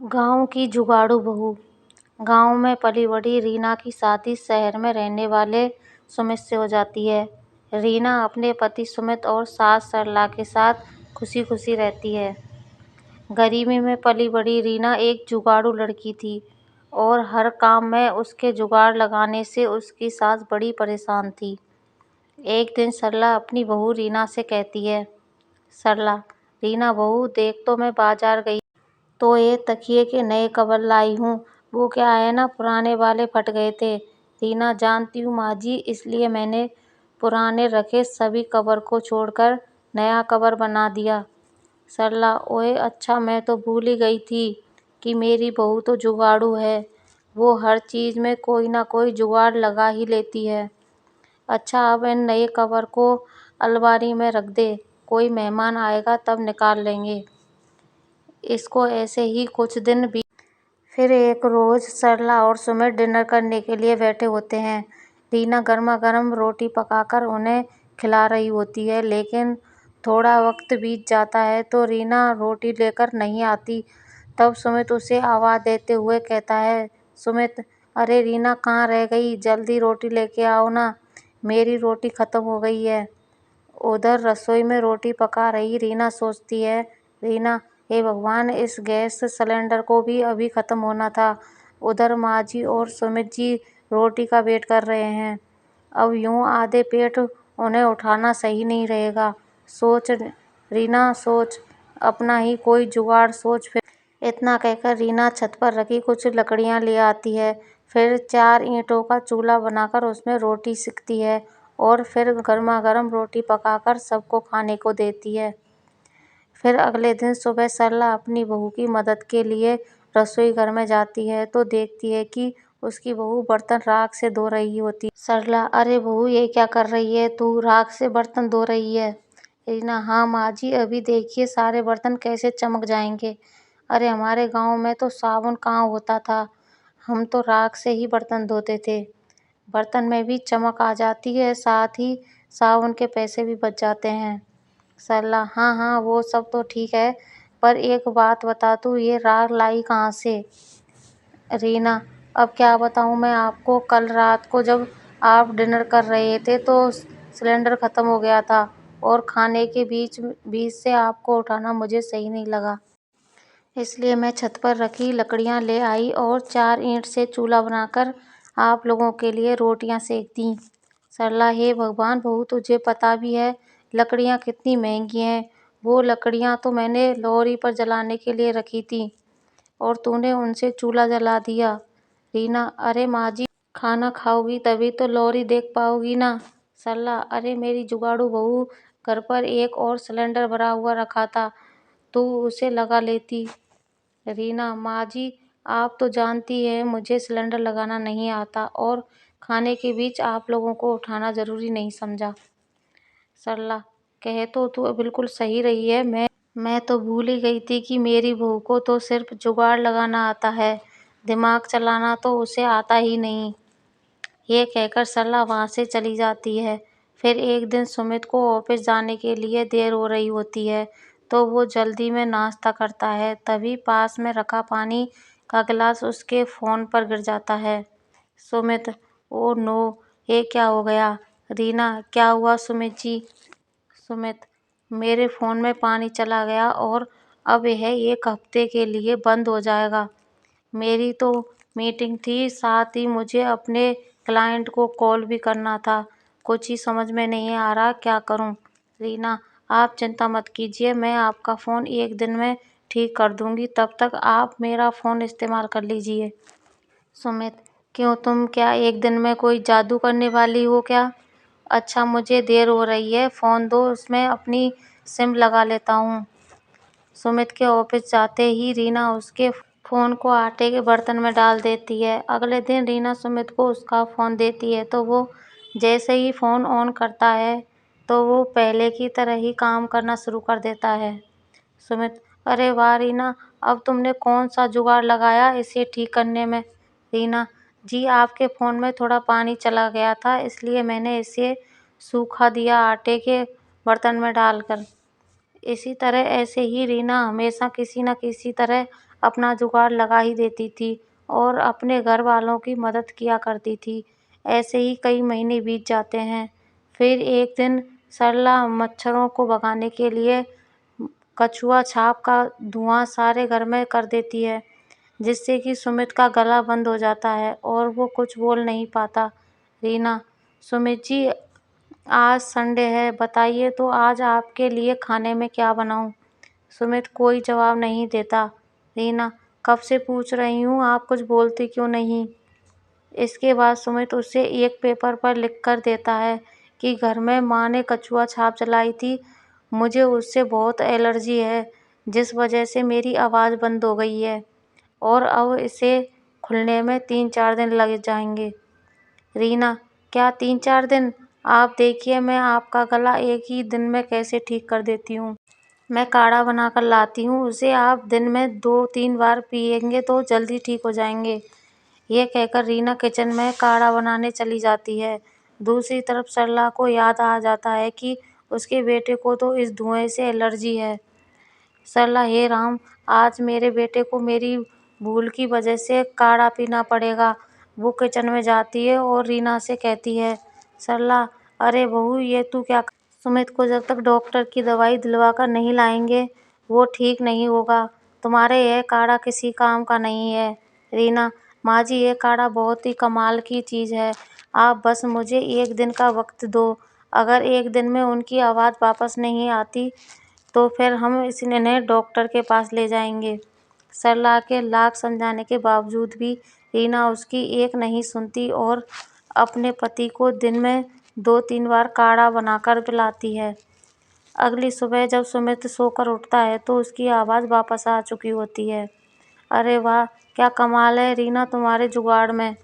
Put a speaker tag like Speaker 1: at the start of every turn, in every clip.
Speaker 1: गांव की जुगाड़ू बहू। गांव में पली बड़ी रीना की शादी शहर में रहने वाले सुमित से हो जाती है। रीना अपने पति सुमित और सास सरला के साथ खुशी खुशी रहती है। गरीबी में पली बड़ी रीना एक जुगाड़ू लड़की थी और हर काम में उसके जुगाड़ लगाने से उसकी सास बड़ी परेशान थी। एक दिन सरला अपनी बहू रीना से कहती है, सरला, रीना बहू, देख तो मैं बाजार गई तो ये तकिए के नए कवर लाई हूँ। वो क्या है ना, पुराने वाले फट गए थे। रीना, जानती हूँ माँ जी, इसलिए मैंने पुराने रखे सभी कवर को छोड़कर नया कवर बना दिया। सरला, ओए अच्छा, मैं तो भूल ही गई थी कि मेरी बहू तो जुगाड़ू है। वो हर चीज़ में कोई ना कोई जुगाड़ लगा ही लेती है। अच्छा, अब इन नए कवर को अलमारी में रख दे, कोई मेहमान आएगा तब निकाल लेंगे। इसको ऐसे ही कुछ दिन बीत। फिर एक रोज़ सरला और सुमित डिनर करने के लिए बैठे होते हैं। रीना गर्मा गर्म रोटी पकाकर उन्हें खिला रही होती है, लेकिन थोड़ा वक्त बीत जाता है तो रीना रोटी लेकर नहीं आती। तब सुमित उसे आवाज़ देते हुए कहता है, सुमित, अरे रीना कहाँ रह गई, जल्दी रोटी लेके आओ ना, मेरी रोटी ख़त्म हो गई है। उधर रसोई में रोटी पका रही रीना सोचती है, रीना, हे भगवान, इस गैस सिलेंडर को भी अभी ख़त्म होना था। उधर माँ जी और सुमित जी रोटी का वेट कर रहे हैं। अब यूँ आधे पेट उन्हें उठाना सही नहीं रहेगा। सोच रीना, सोच, अपना ही कोई जुगाड़ सोच। फिर इतना कहकर रीना छत पर रखी कुछ लकड़ियाँ ले आती है। फिर 4 ईंटों का चूल्हा बनाकर उसमें रोटी सेकती है और फिर गर्मा गर्म रोटी पकाकर सबको खाने को देती है। फिर अगले दिन सुबह सरला अपनी बहू की मदद के लिए रसोई घर में जाती है तो देखती है कि उसकी बहू बर्तन राख से धो रही होती। सरला, अरे बहू, ये क्या कर रही है तू, राख से बर्तन धो रही है? रीना, हाँ माँ जी, अभी देखिए सारे बर्तन कैसे चमक जाएंगे। अरे हमारे गांव में तो साबुन कहाँ होता था, हम तो राख से ही बर्तन धोते थे। बर्तन में भी चमक आ जाती है, साथ ही साबुन के पैसे भी बच जाते हैं। सरला, हाँ हाँ, वो सब तो ठीक है, पर एक बात बता, तू ये राख लाई कहाँ से? रीना, अब क्या बताऊँ मैं आपको, कल रात को जब आप डिनर कर रहे थे तो सिलेंडर ख़त्म हो गया था और खाने के बीच बीच से आपको उठाना मुझे सही नहीं लगा, इसलिए मैं छत पर रखी लकड़ियाँ ले आई और 4 ईंट से चूल्हा बनाकर आप लोगों के लिए रोटियाँ सेक दी। सरला, हे भगवान बहू, तुझे पता भी है लकड़ियाँ कितनी महंगी हैं। वो लकड़ियाँ तो मैंने लोहड़ी पर जलाने के लिए रखी थी और तूने उनसे चूल्हा जला दिया। रीना, अरे माँ जी, खाना खाओगी तभी तो लोहड़ी देख पाओगी ना। सरला, अरे मेरी जुगाड़ू बहू, घर पर एक और सिलेंडर भरा हुआ रखा था, तू उसे लगा लेती। रीना, माँ जी, आप तो जानती है मुझे सिलेंडर लगाना नहीं आता और खाने के बीच आप लोगों को उठाना ज़रूरी नहीं समझा। सरला, कहे तो तू बिल्कुल सही रही है, मैं तो भूल ही गई थी कि मेरी बहू को तो सिर्फ जुगाड़ लगाना आता है, दिमाग चलाना तो उसे आता ही नहीं। ये कहकर सरला वहाँ से चली जाती है। फिर एक दिन सुमित को ऑफिस जाने के लिए देर हो रही होती है तो वो जल्दी में नाश्ता करता है, तभी पास में रखा पानी का गिलास उसके फ़ोन पर गिर जाता है। सुमित, ओ नो, ये क्या हो गया? रीना, क्या हुआ सुमित जी? सुमित, मेरे फ़ोन में पानी चला गया और अब यह 1 हफ्ते के लिए बंद हो जाएगा। मेरी तो मीटिंग थी, साथ ही मुझे अपने क्लाइंट को कॉल भी करना था, कुछ ही समझ में नहीं आ रहा क्या करूं। रीना, आप चिंता मत कीजिए, मैं आपका फ़ोन 1 दिन में ठीक कर दूंगी, तब तक आप मेरा फ़ोन इस्तेमाल कर लीजिए। सुमित, क्यों, तुम क्या 1 दिन में कोई जादू करने वाली हो क्या? अच्छा, मुझे देर हो रही है, फ़ोन दो, उसमें अपनी सिम लगा लेता हूँ। सुमित के ऑफिस जाते ही रीना उसके फ़ोन को आटे के बर्तन में डाल देती है। अगले दिन रीना सुमित को उसका फ़ोन देती है तो वो जैसे ही फ़ोन ऑन करता है तो वो पहले की तरह ही काम करना शुरू कर देता है। सुमित, अरे वाह रीना, अब तुमने कौन सा जुगाड़ लगाया इसे ठीक करने में? रीना, जी, आपके फ़ोन में थोड़ा पानी चला गया था, इसलिए मैंने इसे सूखा दिया आटे के बर्तन में डालकर। इसी तरह ऐसे ही रीना हमेशा किसी न किसी तरह अपना जुगाड़ लगा ही देती थी और अपने घर वालों की मदद किया करती थी। ऐसे ही कई महीने बीत जाते हैं। फिर एक दिन सरला मच्छरों को भगाने के लिए कछुआ छाप का धुआं सारे घर में कर देती है, जिससे कि सुमित का गला बंद हो जाता है और वो कुछ बोल नहीं पाता। रीना: सुमित जी, आज संडे है, बताइए तो आज आपके लिए खाने में क्या बनाऊं? सुमित कोई जवाब नहीं देता। रीना: कब से पूछ रही हूँ, आप कुछ बोलती क्यों नहीं? इसके बाद सुमित उसे एक पेपर पर लिख कर देता है कि घर में माँ ने कछुआ छाप जलाई थी। मुझे उससे बहुत एलर्जी है, जिस वजह से मेरी आवाज़ बंद हो गई है और अब इसे खुलने में 3-4 दिन लग जाएंगे। रीना: क्या 3-4 दिन? आप देखिए मैं आपका गला एक ही दिन में कैसे ठीक कर देती हूँ। मैं काढ़ा बनाकर लाती हूँ, उसे आप दिन में 2-3 बार पिएंगे तो जल्दी ठीक हो जाएंगे। यह कहकर रीना किचन में काढ़ा बनाने चली जाती है। दूसरी तरफ सरला को याद आ जाता है कि उसके बेटे को तो इस धुएं से एलर्जी है। सरला: हे राम, आज मेरे बेटे को मेरी भूल की वजह से काढ़ा पीना पड़ेगा। वो किचन में जाती है और रीना से कहती है। सरला: अरे बहू, ये तू क्या कर... सुमित को जब तक डॉक्टर की दवाई दिलवा कर नहीं लाएंगे वो ठीक नहीं होगा। तुम्हारे यह काढ़ा किसी काम का नहीं है। रीना: माँ जी, ये काढ़ा बहुत ही कमाल की चीज़ है। आप बस मुझे एक दिन का वक्त दो। अगर एक दिन में उनकी आवाज़ वापस नहीं आती तो फिर हम इन्हें डॉक्टर के पास ले जाएंगे। सरला के लाख समझाने के बावजूद भी रीना उसकी एक नहीं सुनती और अपने पति को दिन में 2-3 बार काढ़ा बनाकर पिलाती है। अगली सुबह जब सुमित सोकर उठता है तो उसकी आवाज़ वापस आ चुकी होती है। अरे वाह, क्या कमाल है रीना तुम्हारे जुगाड़ में।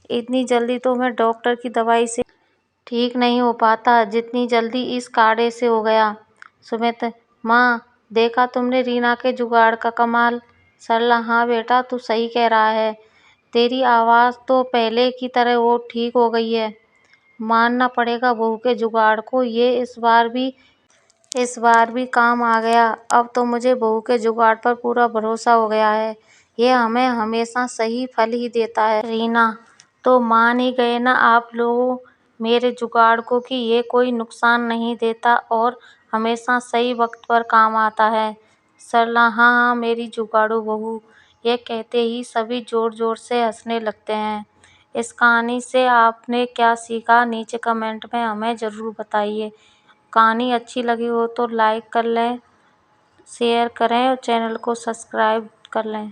Speaker 1: इतनी जल्दी तो मैं डॉक्टर की दवाई से ठीक नहीं हो पाता जितनी जल्दी इस काढ़े से हो गया। सुमित: माँ, देखा तुमने रीना के जुगाड़ का कमाल। सरला: हाँ बेटा, तू सही कह रहा है। तेरी आवाज़ तो पहले की तरह वो ठीक हो गई है। मानना पड़ेगा बहू के जुगाड़ को, ये इस बार भी काम आ गया। अब तो मुझे बहू के जुगाड़ पर पूरा भरोसा हो गया है। ये हमें हमेशा सही फल ही देता है। रीना: तो मान ही गए ना आप लोग मेरे जुगाड़ को कि ये कोई नुकसान नहीं देता और हमेशा सही वक्त पर काम आता है। सरला: हाँ हाँ मेरी जुगाड़ू बहू। ये कहते ही सभी जोर जोर से हंसने लगते हैं। इस कहानी से आपने क्या सीखा, नीचे कमेंट में हमें ज़रूर बताइए। कहानी अच्छी लगी हो तो लाइक कर लें, शेयर करें और चैनल को सब्सक्राइब कर लें।